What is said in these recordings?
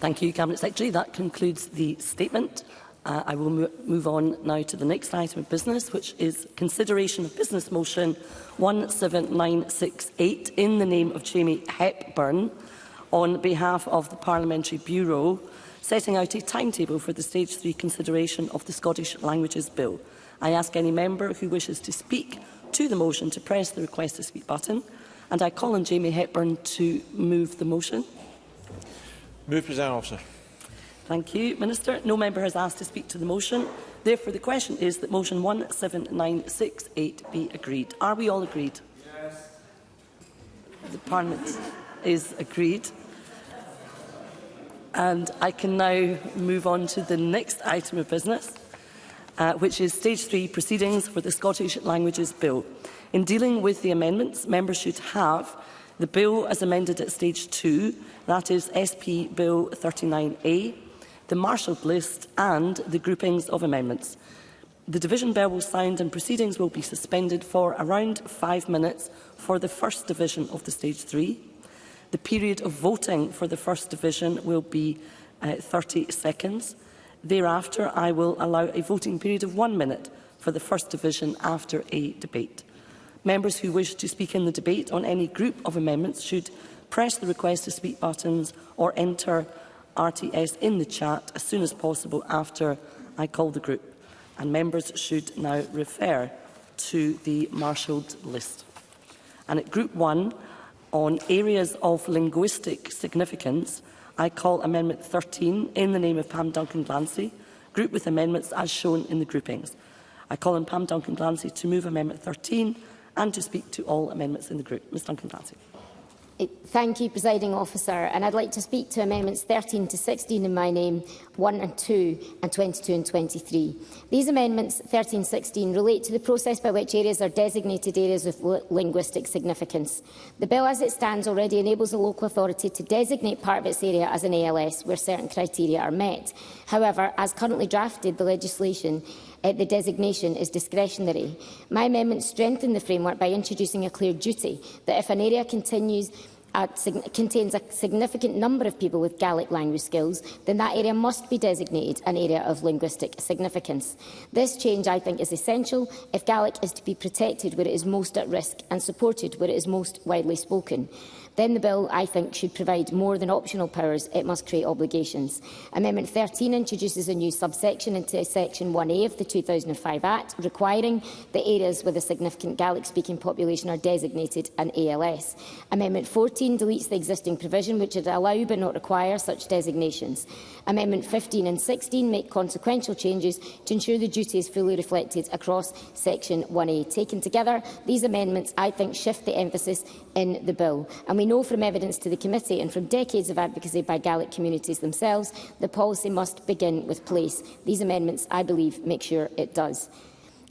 Thank you, Cabinet Secretary. That concludes the statement. I will move on now to the next item of business, which is consideration of business motion 17968 in the name of Jamie Hepburn on behalf of the Parliamentary Bureau, setting out a timetable for the Stage 3 consideration of the Scottish Languages Bill. I ask any member who wishes to speak to the motion to press the request to speak button, and I call on Jamie Hepburn to move the motion. Move, Presiding Officer. Thank you, Minister. No member has asked to speak to the motion. Therefore, the question is that motion 17968 be agreed. Are we all agreed? Yes. The Parliament is agreed. And I can now move on to the next item of business, which is Stage 3 Proceedings for the Scottish Languages Bill. In dealing with the amendments, members should have the bill as amended at Stage 2, that is SP Bill 39A, the marshalled list and the groupings of amendments. The division bell will sound and proceedings will be suspended for around 5 minutes for the first division of the Stage 3. The period of voting for the first division will be 30 seconds. Thereafter, I will allow a voting period of 1 minute for the first division after a debate. Members who wish to speak in the debate on any group of amendments should press the request to speak buttons or enter RTS in the chat as soon as possible after I call the group. And members should now refer to the marshalled list. And at Group 1, on areas of linguistic significance, I call Amendment 13 in the name of Pam Duncan-Glancy, grouped with amendments as shown in the groupings. I call on Pam Duncan-Glancy to move Amendment 13 and to speak to all amendments in the group. Ms Duncan-Glancy. Thank you, Presiding Officer. And I'd like to speak to Amendments 13 to 16 in my name, 1 and 2, and 22 and 23. These amendments, 13-16, relate to the process by which areas are designated areas of linguistic significance. The bill, as it stands, already enables a local authority to designate part of its area as an ALS where certain criteria are met. However, as currently drafted, the legislation the designation is discretionary. My amendment strengthened the framework by introducing a clear duty that if an area contains a significant number of people with Gaelic language skills, then that area must be designated an area of linguistic significance. This change, I think, is essential if Gaelic is to be protected where it is most at risk and supported where it is most widely spoken. Then the bill, I think, should provide more than optional powers. It must create obligations. Amendment 13 introduces a new subsection into Section 1A of the 2005 Act, requiring that areas with a significant Gaelic-speaking population are designated an ALS. Amendment 14 deletes the existing provision, which would allow but not require such designations. Amendment 15 and 16 make consequential changes to ensure the duty is fully reflected across Section 1A. Taken together, these amendments, I think, shift the emphasis in the bill. And we know from evidence to the committee and from decades of advocacy by Gaelic communities themselves, the policy must begin with place. These amendments, I believe, make sure it does.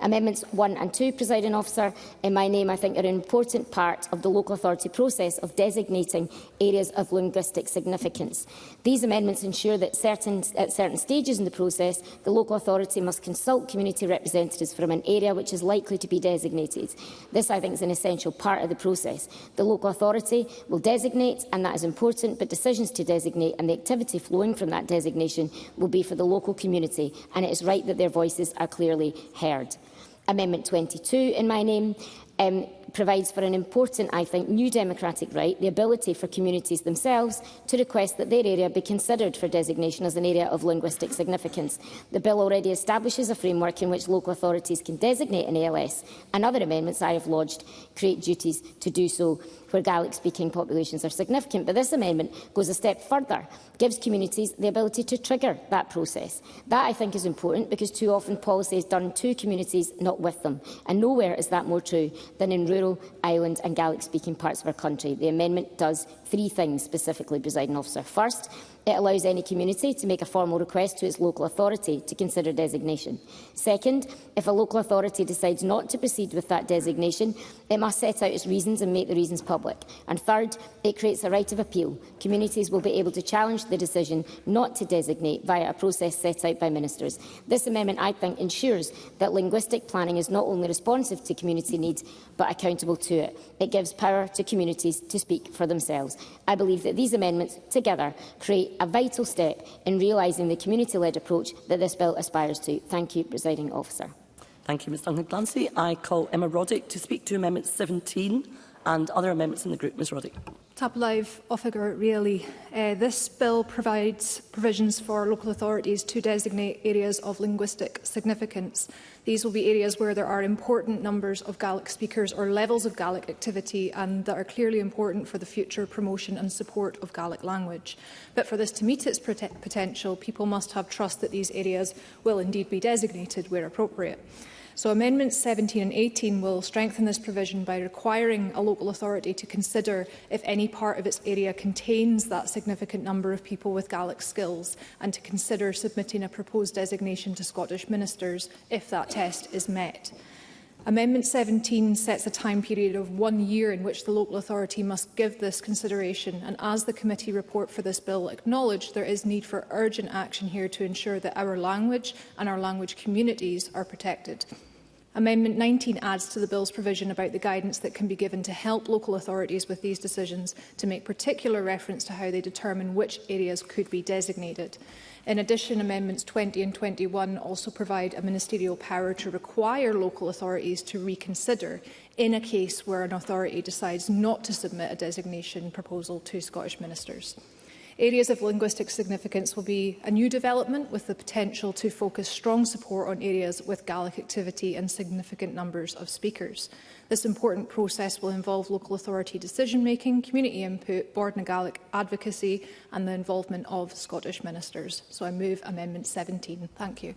Amendments 1 and 2, Presiding Officer, in my name, I think, are an important part of the local authority process of designating areas of linguistic significance. These amendments ensure that at certain stages in the process, the local authority must consult community representatives from an area which is likely to be designated. This, I think, is an essential part of the process. The local authority will designate, and that is important, but decisions to designate and the activity flowing from that designation will be for the local community, and it is right that their voices are clearly heard. Amendment 22 in my name provides for an important, I think, new democratic right, the ability for communities themselves to request that their area be considered for designation as an area of linguistic significance. The bill already establishes a framework in which local authorities can designate an ALS, and other amendments I have lodged create duties to do so where Gaelic-speaking populations are significant. But this amendment goes a step further, gives communities the ability to trigger that process. That, I think, is important because too often policy is done to communities, not with them. And nowhere is that more true than in rural, island and Gaelic-speaking parts of our country. The amendment does three things specifically, Presiding Officer. First, it allows any community to make a formal request to its local authority to consider designation. Second, if a local authority decides not to proceed with that designation, it must set out its reasons and make the reasons public. And third, it creates a right of appeal. Communities will be able to challenge the decision not to designate via a process set out by ministers. This amendment, I think, ensures that linguistic planning is not only responsive to community needs, but accountable to it. It gives power to communities to speak for themselves. I believe that these amendments together create a vital step in realising the community-led approach that this bill aspires to. Thank you, Presiding Officer. Thank you, Ms Duncan-Glancy. I call Emma Roddick to speak to Amendment 17 and other amendments in the group. Ms Roddick. Tablaive officer really. This bill provides provisions for local authorities to designate areas of linguistic significance. These will be areas where there are important numbers of Gaelic speakers or levels of Gaelic activity and that are clearly important for the future promotion and support of Gaelic language. But for this to meet its potential, people must have trust that these areas will indeed be designated where appropriate. So Amendments 17 and 18 will strengthen this provision by requiring a local authority to consider if any part of its area contains that significant number of people with Gaelic skills and to consider submitting a proposed designation to Scottish ministers if that test is met. Amendment 17 sets a time period of 1 year in which the local authority must give this consideration, and as the committee report for this bill acknowledged, there is need for urgent action here to ensure that our language and our language communities are protected. Amendment 19 adds to the bill's provision about the guidance that can be given to help local authorities with these decisions, to make particular reference to how they determine which areas could be designated. In addition, Amendments 20 and 21 also provide a ministerial power to require local authorities to reconsider in a case where an authority decides not to submit a designation proposal to Scottish ministers. Areas of linguistic significance will be a new development with the potential to focus strong support on areas with Gaelic activity and significant numbers of speakers. This important process will involve local authority decision-making, community input, Board na Gaelic advocacy and the involvement of Scottish ministers. So I move Amendment 17. Thank you.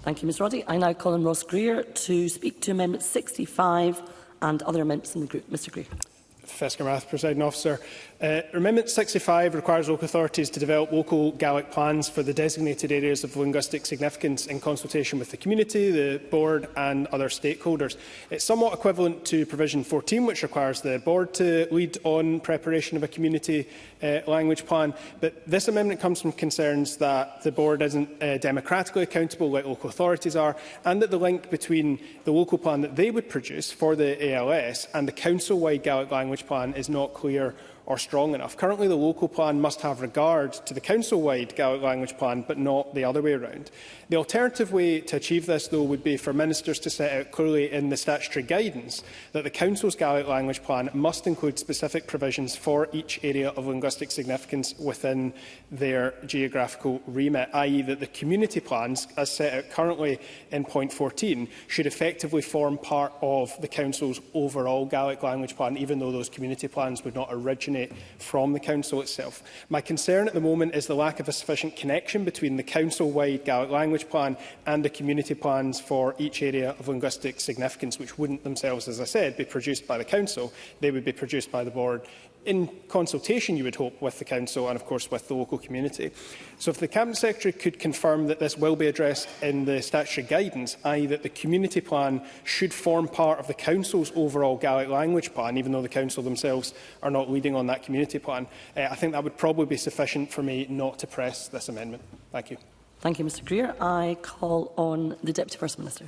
Thank you, Ms Roddick. I now call on Ross Greer to speak to Amendment 65 and other amendments in the group. Mr Greer. Fescamath, Presiding Officer. Amendment 65 requires local authorities to develop local Gaelic plans for the designated areas of linguistic significance in consultation with the community, the board and other stakeholders. It's somewhat equivalent to provision 14, which requires the board to lead on preparation of a community language plan. But this amendment comes from concerns that the board isn't democratically accountable like local authorities are, and that the link between the local plan that they would produce for the ALS and the council-wide Gaelic language plan is not clear or strong enough. Currently, the local plan must have regard to the council-wide Gaelic language plan, but not the other way around. The alternative way to achieve this, though, would be for ministers to set out clearly in the statutory guidance that the council's Gaelic language plan must include specific provisions for each area of linguistic significance within their geographical remit, i.e. that the community plans, as set out currently in point 14, should effectively form part of the council's overall Gaelic language plan, even though those community plans would not originate from the council itself. My concern at the moment is the lack of a sufficient connection between the council-wide Gaelic language plan and the community plans for each area of linguistic significance, which wouldn't themselves, as I said, be produced by the council. They would be produced by the board in consultation, you would hope, with the council and, of course, with the local community. So if the Cabinet Secretary could confirm that this will be addressed in the statutory guidance, i.e. that the community plan should form part of the council's overall Gaelic language plan, even though the council themselves are not leading on that community plan, I think that would probably be sufficient for me not to press this amendment. Thank you. Thank you, Mr Greer. I call on the Deputy First Minister.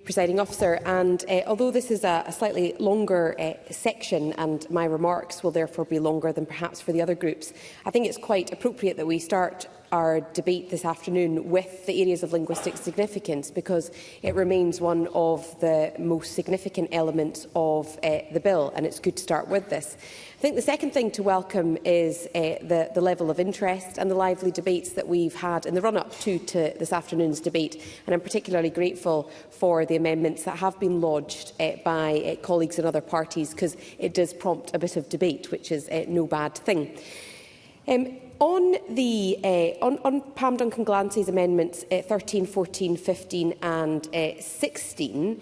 Presiding Officer, and although this is a slightly longer section and my remarks will therefore be longer than perhaps for the other groups, I think it's quite appropriate that we start our debate this afternoon with the areas of linguistic significance, because it remains one of the most significant elements of the bill, and it's good to start with this. I think the second thing to welcome is the level of interest and the lively debates that we've had in the run-up to this afternoon's debate, and I'm particularly grateful for the amendments that have been lodged by colleagues in other parties, because it does prompt a bit of debate, which is no bad thing. On Pam Duncan-Glancy's amendments 13, 14, 15 and 16,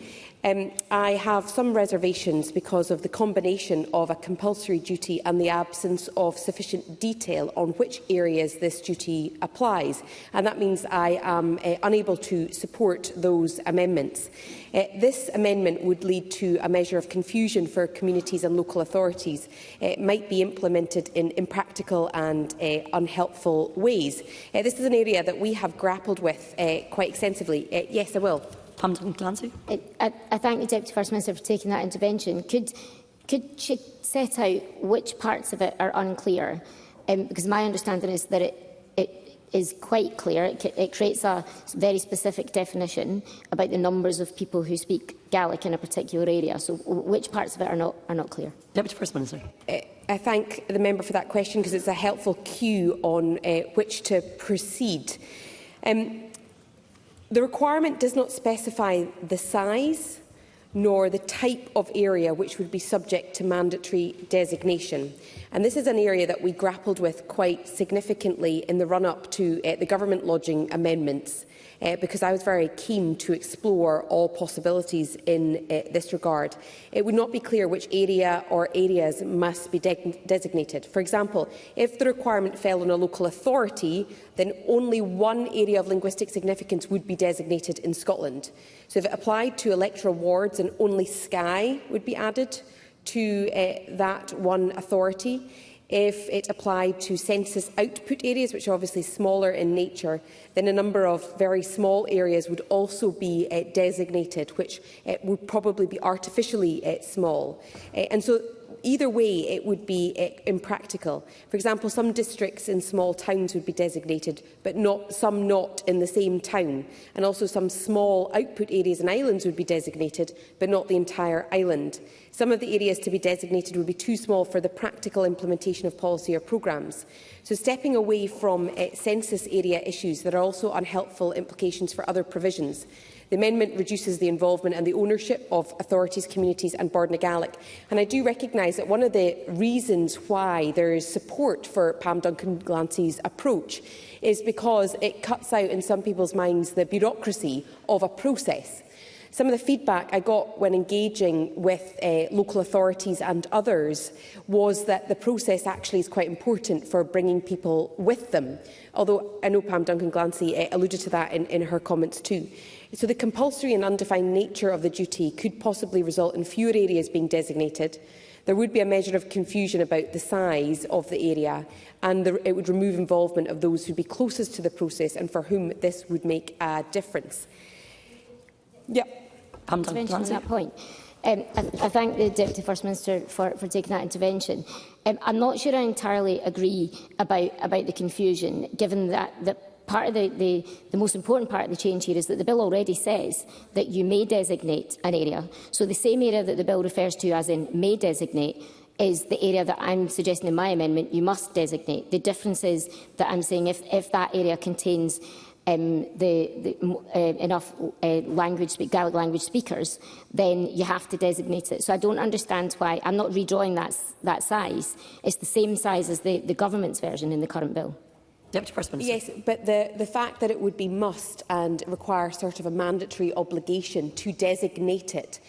I have some reservations because of the combination of a compulsory duty and the absence of sufficient detail on which areas this duty applies, and that means I am unable to support those amendments. This amendment would lead to a measure of confusion for communities and local authorities. It might be implemented in impractical and unhelpful ways. This is an area that we have grappled with quite extensively. Yes, I will. Pam Duncan-Glancy. I thank the Deputy First Minister for taking that intervention. Could Could she set out which parts of it are unclear? Because my understanding is that it is quite clear. It creates a very specific definition about the numbers of people who speak Gaelic in a particular area. So which parts of it are not clear? Deputy First Minister. I thank the member for that question because it's a helpful cue on which to proceed. The requirement does not specify the size nor the type of area which would be subject to mandatory designation. And this is an area that we grappled with quite significantly in the run-up to the government lodging amendments, because I was very keen to explore all possibilities in this regard. It would not be clear which area or areas must be designated. For example, if the requirement fell on a local authority, then only one area of linguistic significance would be designated in Scotland. So if it applied to electoral wards, then only Skye would be added to that one authority. If it applied to census output areas, which are obviously smaller in nature, then a number of very small areas would also be designated, which would probably be artificially small. And so either way, it would be impractical. For example, some districts in small towns would be designated, but some not in the same town. And also some small output areas and islands would be designated, but not the entire island. Some of the areas to be designated would be too small for the practical implementation of policy or programmes. So stepping away from census area issues, there are also unhelpful implications for other provisions. The amendment reduces the involvement and the ownership of authorities, communities and Bord na Gaelic. And I do recognise that one of the reasons why there is support for Pam Duncan-Glancy's approach is because it cuts out in some people's minds the bureaucracy of a process. Some of the feedback I got when engaging with local authorities and others was that the process actually is quite important for bringing people with them, although I know Pam Duncan-Glancy alluded to that in her comments too. So the compulsory and undefined nature of the duty could possibly result in fewer areas being designated. There would be a measure of confusion about the size of the area, and it would remove involvement of those who would be closest to the process and for whom this would make a difference. Intervention on that point. I thank the Deputy First Minister for taking that intervention. I'm not sure I entirely agree about the confusion, given that part of the most important part of the change here is that the bill already says that you may designate an area. So the same area that the bill refers to as in may designate is the area that I'm suggesting in my amendment you must designate. The difference is that I'm saying if that area contains enough Gaelic language speakers, then you have to designate it. So I don't understand why I'm not redrawing that size. It's the same size as the government's version in the current bill. Deputy First Minister. Yes, but the fact that it would be must and require sort of a mandatory obligation to designate it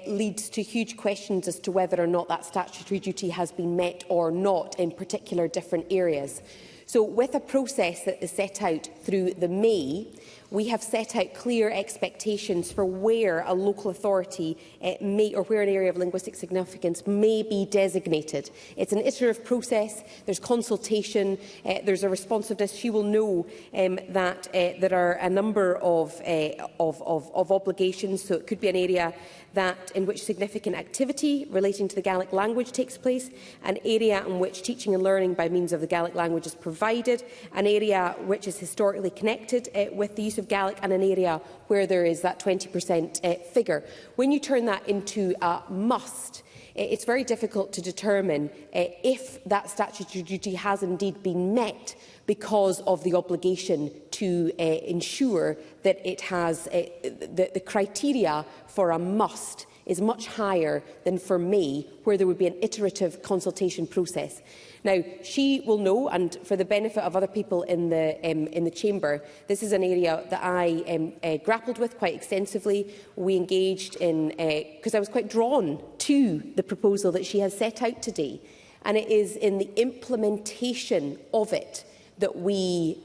leads to huge questions as to whether or not that statutory duty has been met or not in particular different areas. So with a process that is set out through the May, we have set out clear expectations for where a local authority may, or where an area of linguistic significance may be designated. It's an iterative process, there's consultation, there's a responsiveness. She will know that there are a number of obligations, so it could be an area in which significant activity relating to the Gaelic language takes place, an area in which teaching and learning by means of the Gaelic language is provided, an area which is historically connected with the use of Gaelic, and an area where there is that 20% figure. When you turn that into a must, it's very difficult to determine if that statutory duty has indeed been met because of the obligation to ensure that it has the criteria for a must is much higher than for may, where there would be an iterative consultation process. Now, she will know, and for the benefit of other people in the chamber, this is an area that I grappled with quite extensively. We engaged in, because I was quite drawn to the proposal that she has set out today, and it is in the implementation of it that we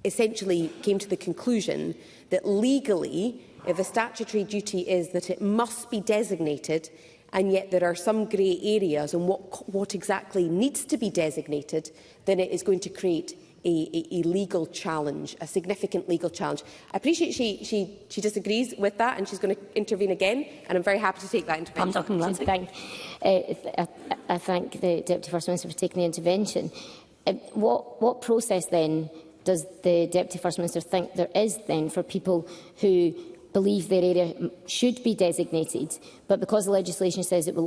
essentially came to the conclusion that legally, if the statutory duty is that it must be designated, and yet there are some grey areas on what exactly needs to be designated, then it is going to create a legal challenge, a significant legal challenge. I appreciate she disagrees with that and she's going to intervene again, and I'm very happy to take that intervention. I thank the Deputy First Minister for taking the intervention. What process then does the Deputy First Minister think there is then for people who believe their area should be designated, but because the legislation says it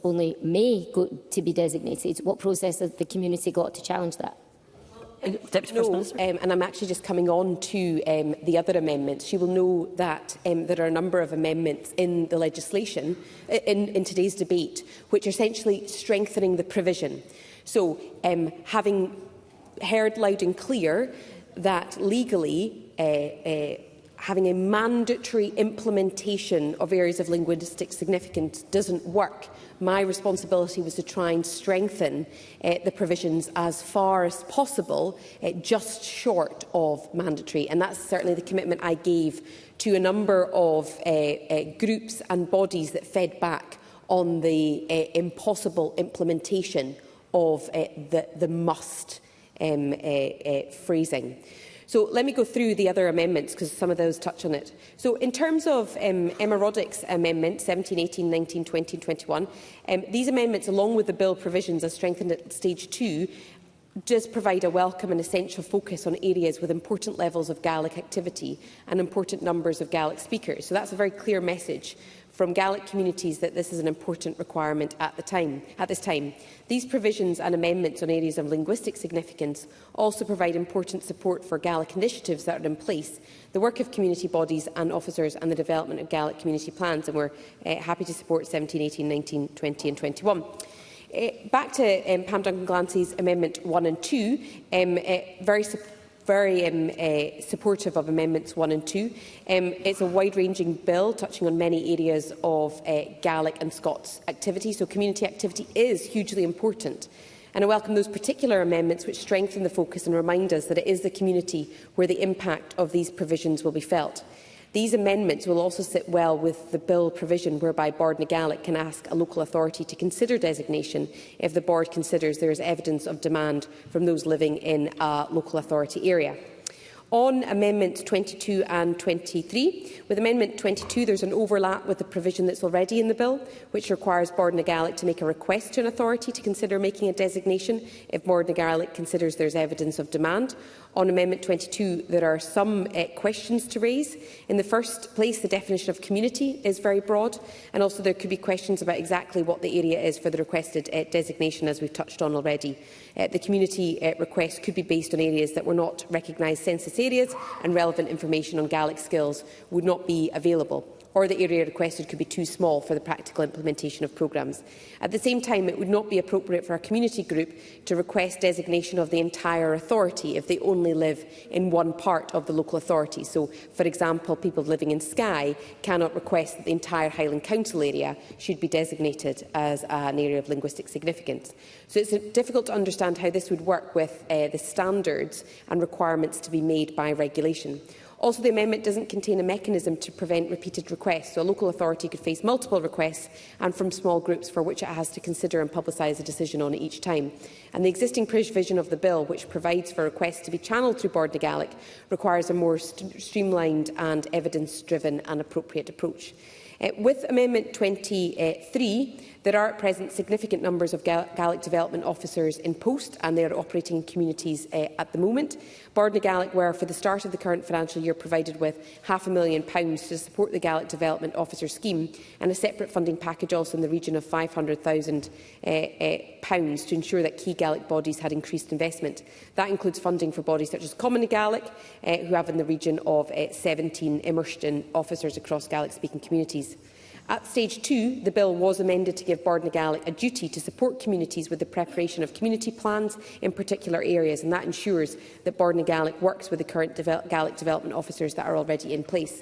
only may go to be designated, what process has the community got to challenge that? And I'm actually just coming on to the other amendments. She will know that there are a number of amendments in the legislation, in today's debate, which are essentially strengthening the provision. So, having heard loud and clear that legally having a mandatory implementation of areas of linguistic significance doesn't work, my responsibility was to try and strengthen the provisions as far as possible, just short of mandatory. And that's certainly the commitment I gave to a number of groups and bodies that fed back on the impossible implementation of the must phrasing. So let me go through the other amendments, because some of those touch on it. So in terms of Emma Roddick's amendment, 17, 18, 19, 20 and 21, these amendments, along with the bill provisions as strengthened at stage 2, does provide a welcome and essential focus on areas with important levels of Gaelic activity and important numbers of Gaelic speakers. So that's a very clear message from Gaelic communities that this is an important requirement at this time. These provisions and amendments on areas of linguistic significance also provide important support for Gaelic initiatives that are in place, the work of community bodies and officers, and the development of Gaelic community plans. And we're happy to support 17, 18, 19, 20 and 21. Back to Pam Duncan-Glancy's Amendment 1 and 2, very supportive of Amendments 1 and 2. It's a wide-ranging bill touching on many areas of Gaelic and Scots activity, so community activity is hugely important. And I welcome those particular amendments which strengthen the focus and remind us that it is the community where the impact of these provisions will be felt. These amendments will also sit well with the bill provision whereby Bord na Gaelic can ask a local authority to consider designation if the board considers there is evidence of demand from those living in a local authority area. On Amendments 22 and 23, with Amendment 22 there is an overlap with the provision that's already in the bill, which requires Bord na Gaelic to make a request to an authority to consider making a designation if Bord na Gaelic considers there is evidence of demand. On Amendment 22, there are some questions to raise. In the first place, the definition of community is very broad, and also there could be questions about exactly what the area is for the requested designation, as we've touched on already. The community request could be based on areas that were not recognised census areas, and relevant information on Gaelic skills would not be available, or the area requested could be too small for the practical implementation of programmes. At the same time, it would not be appropriate for a community group to request designation of the entire authority if they only live in one part of the local authority. So, for example, people living in Skye cannot request that the entire Highland Council area should be designated as an area of linguistic significance. So it's difficult to understand how this would work with the standards and requirements to be made by regulation. Also, the amendment doesn't contain a mechanism to prevent repeated requests, so a local authority could face multiple requests and from small groups for which it has to consider and publicise a decision on it each time. And the existing provision of the bill, which provides for requests to be channelled through Bord na Gaelic, requires a more streamlined and evidence-driven and appropriate approach. With Amendment 23, there are at present significant numbers of Gaelic development officers in post, and they are operating in communities at the moment. Bord na Gaelic were, for the start of the current financial year, provided with £500,000 to support the Gaelic Development Officer Scheme, and a separate funding package also in the region of £500,000 to ensure that key Gaelic bodies had increased investment. That includes funding for bodies such as Common na Gaelic, who have in the region of 17 immersed officers across Gaelic-speaking communities. At stage 2, the bill was amended to give Bord na Gaelic a duty to support communities with the preparation of community plans in particular areas, and that ensures that Bord na Gaelic works with the current Gaelic development officers that are already in place.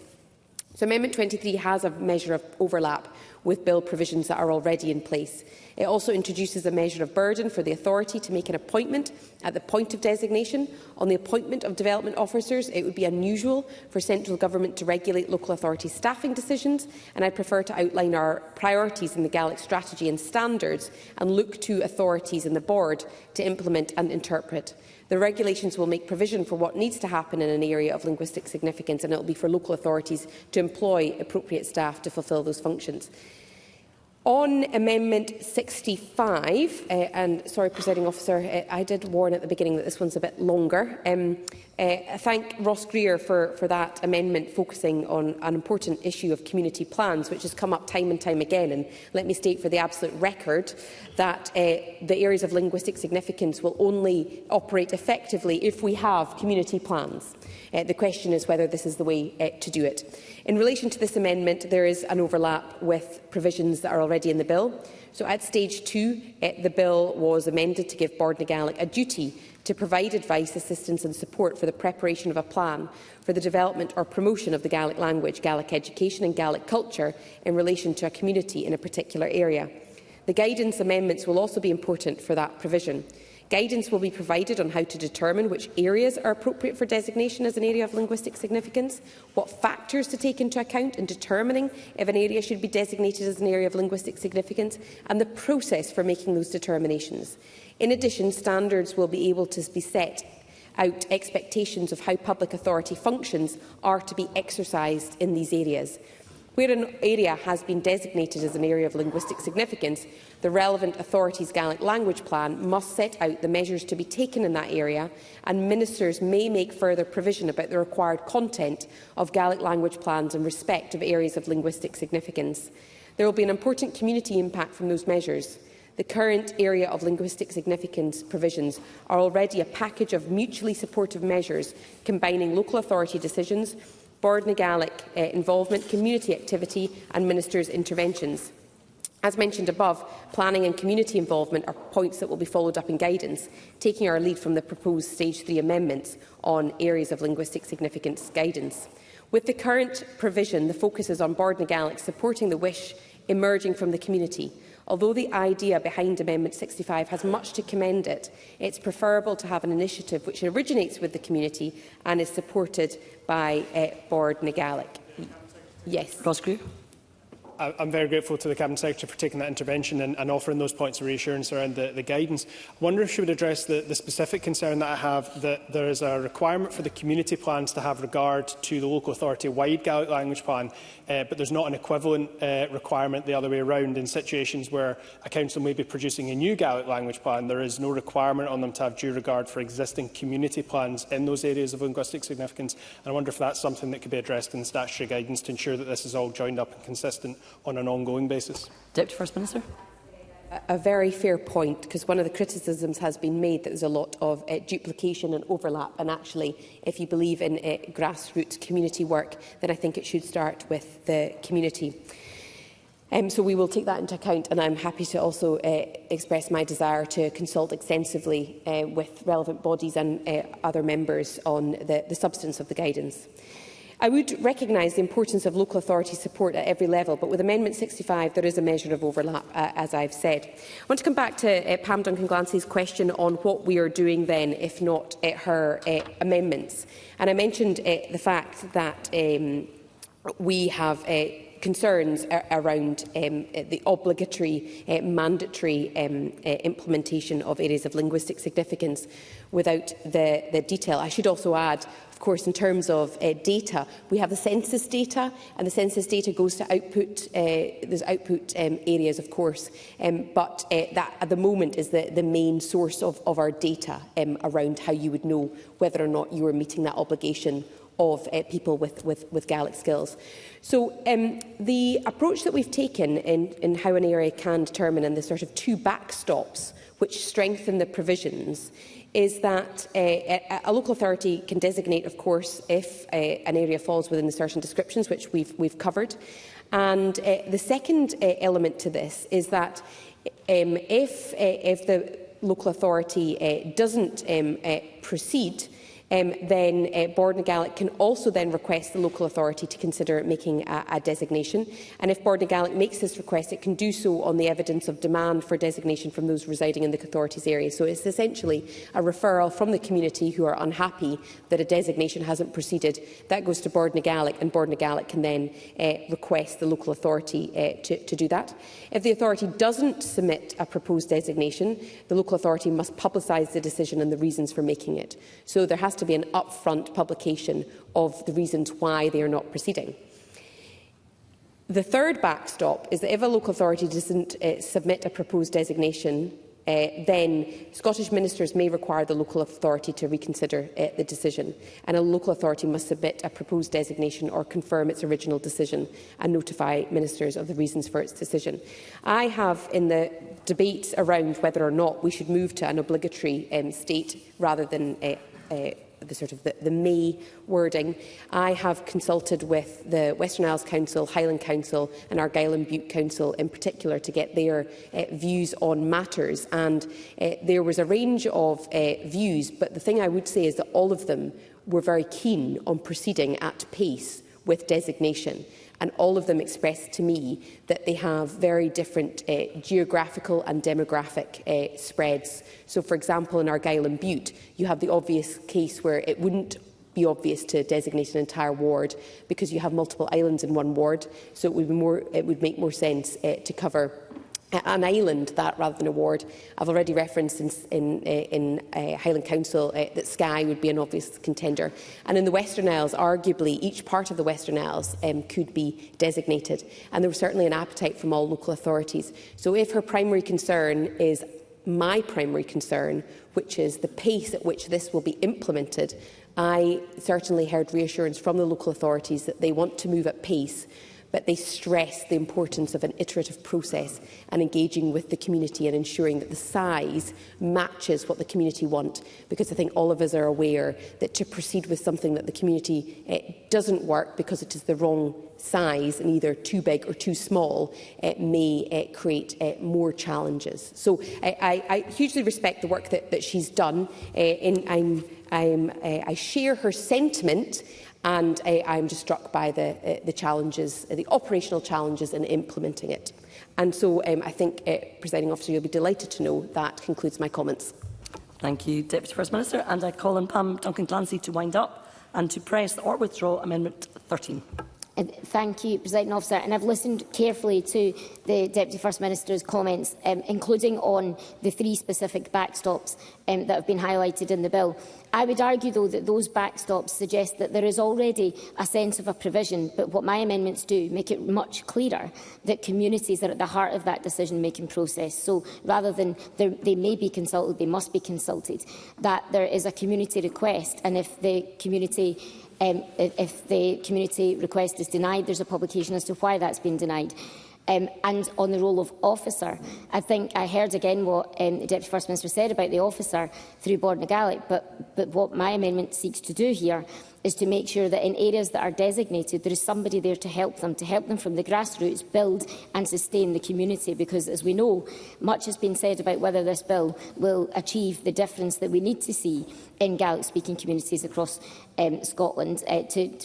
So Amendment 23 has a measure of overlap with bill provisions that are already in place. It also introduces a measure of burden for the authority to make an appointment at the point of designation. On the appointment of development officers, it would be unusual for central government to regulate local authority staffing decisions, and I prefer to outline our priorities in the Gaelic strategy and standards and look to authorities in the board to implement and interpret. The regulations will make provision for what needs to happen in an area of linguistic significance, and it will be for local authorities to employ appropriate staff to fulfil those functions. On Amendment 65, and sorry, Presiding Officer, I did warn at the beginning that this one's a bit longer. I thank Ross Greer for that amendment focusing on an important issue of community plans, which has come up time and time again. And let me state for the absolute record that the areas of linguistic significance will only operate effectively if we have community plans. The question is whether this is the way to do it. In relation to this amendment, there is an overlap with provisions that are already in the bill. So at stage 2, the bill was amended to give Bord na Gaelic a duty to provide advice, assistance and support for the preparation of a plan for the development or promotion of the Gaelic language, Gaelic education and Gaelic culture in relation to a community in a particular area. The guidance amendments will also be important for that provision. Guidance will be provided on how to determine which areas are appropriate for designation as an area of linguistic significance, what factors to take into account in determining if an area should be designated as an area of linguistic significance, and the process for making those determinations. In addition, standards will be able to be set out expectations of how public authority functions are to be exercised in these areas. Where an area has been designated as an area of linguistic significance, the relevant authority's Gaelic language plan must set out the measures to be taken in that area, and ministers may make further provision about the required content of Gaelic language plans in respect of areas of linguistic significance. There will be an important community impact from those measures. The current area of linguistic significance provisions are already a package of mutually supportive measures combining local authority decisions, Bord na Gaelic involvement, community activity and ministers' interventions. As mentioned above, planning and community involvement are points that will be followed up in guidance, taking our lead from the proposed Stage 3 amendments on areas of linguistic significance guidance. With the current provision, the focus is on Bord na Gaelic supporting the wish emerging from the community. Although the idea behind Amendment 65 has much to commend it, it's preferable to have an initiative which originates with the community and is supported by Bord na Gaelic. Yes. Ross Greer. I'm very grateful to the Cabinet Secretary for taking that intervention and offering those points of reassurance around the guidance. I wonder if she would address the specific concern that I have that there is a requirement for the community plans to have regard to the local authority-wide Gaelic language plan, but there's not an equivalent requirement the other way around. In situations where a council may be producing a new Gaelic language plan, there is no requirement on them to have due regard for existing community plans in those areas of linguistic significance. And I wonder if that's something that could be addressed in the statutory guidance to ensure that this is all joined up and consistent on an ongoing basis. Deputy First Minister. A very fair point, because one of the criticisms has been made that there's a lot of duplication and overlap, and actually, if you believe in grassroots community work, then I think it should start with the community. So we will take that into account, and I'm happy to also express my desire to consult extensively with relevant bodies and other members on the substance of the guidance. I would recognise the importance of local authority support at every level, but with Amendment 65 there is a measure of overlap, as I've said. I want to come back to Pam Duncan-Glancy's question on what we are doing then, if not her amendments. And I mentioned the fact that we have concerns around the obligatory, mandatory implementation of areas of linguistic significance without the detail. I should also add, of course, in terms of data, we have the census data, and the census data goes to output. There's output areas, of course, but that at the moment is the main source of our data around how you would know whether or not you are meeting that obligation of people with Gaelic skills. So the approach that we've taken in how an area can determine, and the sort of two backstops which strengthen the provisions, is that a local authority can designate, of course, if an area falls within the certain descriptions which we've covered. And the second element to this is that if the local authority doesn't proceed then Bordnagalit can also then request the local authority to consider making a designation. And if Bordnagalit makes this request, it can do so on the evidence of demand for designation from those residing in the authority's area. So it's essentially a referral from the community who are unhappy that a designation hasn't proceeded. That goes to Bordnagalit, and Bordnagalit can then request the local authority to do that. If the authority doesn't submit a proposed designation, the local authority must publicise the decision and the reasons for making it. So there has to be an upfront publication of the reasons why they are not proceeding. The third backstop is that if a local authority doesn't submit a proposed designation, then Scottish ministers may require the local authority to reconsider the decision, and a local authority must submit a proposed designation or confirm its original decision and notify ministers of the reasons for its decision. I have, in the debates around whether or not we should move to an obligatory state rather than the may wording, I have consulted with the Western Isles Council, Highland Council and Argyll and Bute Council in particular to get their views on matters, and there was a range of views, but the thing I would say is that all of them were very keen on proceeding at pace with designation. And all of them expressed to me that they have very different geographical and demographic spreads. So, for example, in Argyll and Bute, you have the obvious case where it wouldn't be obvious to designate an entire ward because you have multiple islands in one ward. So it would make more sense to cover an island that rather than a ward. I've already referenced in Highland Council that Skye would be an obvious contender. And in the Western Isles, arguably, each part of the Western Isles could be designated. And there was certainly an appetite from all local authorities. So if her primary concern is my primary concern, which is the pace at which this will be implemented, I certainly heard reassurance from the local authorities that they want to move at pace, but they stress the importance of an iterative process and engaging with the community and ensuring that the size matches what the community want. Because I think all of us are aware that to proceed with something that the community doesn't work because it is the wrong size and either too big or too small may create more challenges. So I hugely respect the work that she's done. I share her sentiment. And I'm just struck by the challenges, the operational challenges in implementing it. And so I think, Presiding Officer, you'll be delighted to know that concludes my comments. Thank you, Deputy First Minister. And I call on Pam Duncan-Clancy to wind up and to press or withdraw Amendment 13. Thank you, Presiding Officer. And I've listened carefully to the Deputy First Minister's comments, including on the three specific backstops that have been highlighted in the bill. I would argue, though, that those backstops suggest that there is already a sense of a provision, but what my amendments do make it much clearer that communities are at the heart of that decision-making process. So rather than they may be consulted, they must be consulted, that there is a community request, and if the community request is denied, there's a publication as to why that's been denied. And on the role of officer, I think I heard again what the Deputy First Minister said about the officer through Bordnagalit, but what my amendment seeks to do here is to make sure that in areas that are designated, there is somebody there to help them from the grassroots, build and sustain the community, because as we know, much has been said about whether this bill will achieve the difference that we need to see in Gaelic-speaking communities across Scotland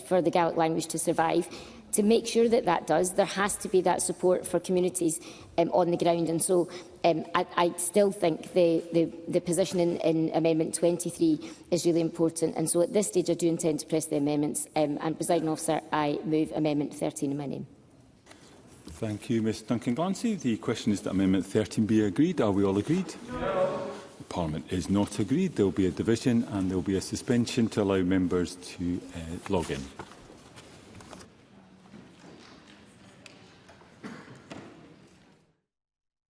for the Gaelic language to survive. To make sure that that does, there has to be that support for communities on the ground. And so I still think the position in Amendment 23 is really important. And so at this stage, I do intend to press the amendments. And, Presiding Officer, I move Amendment 13 in my name. Thank you, Ms Duncan-Clancy. The question is that Amendment 13 be agreed. Are we all agreed? No. Parliament is not agreed. There will be a division and there will be a suspension to allow members to log in.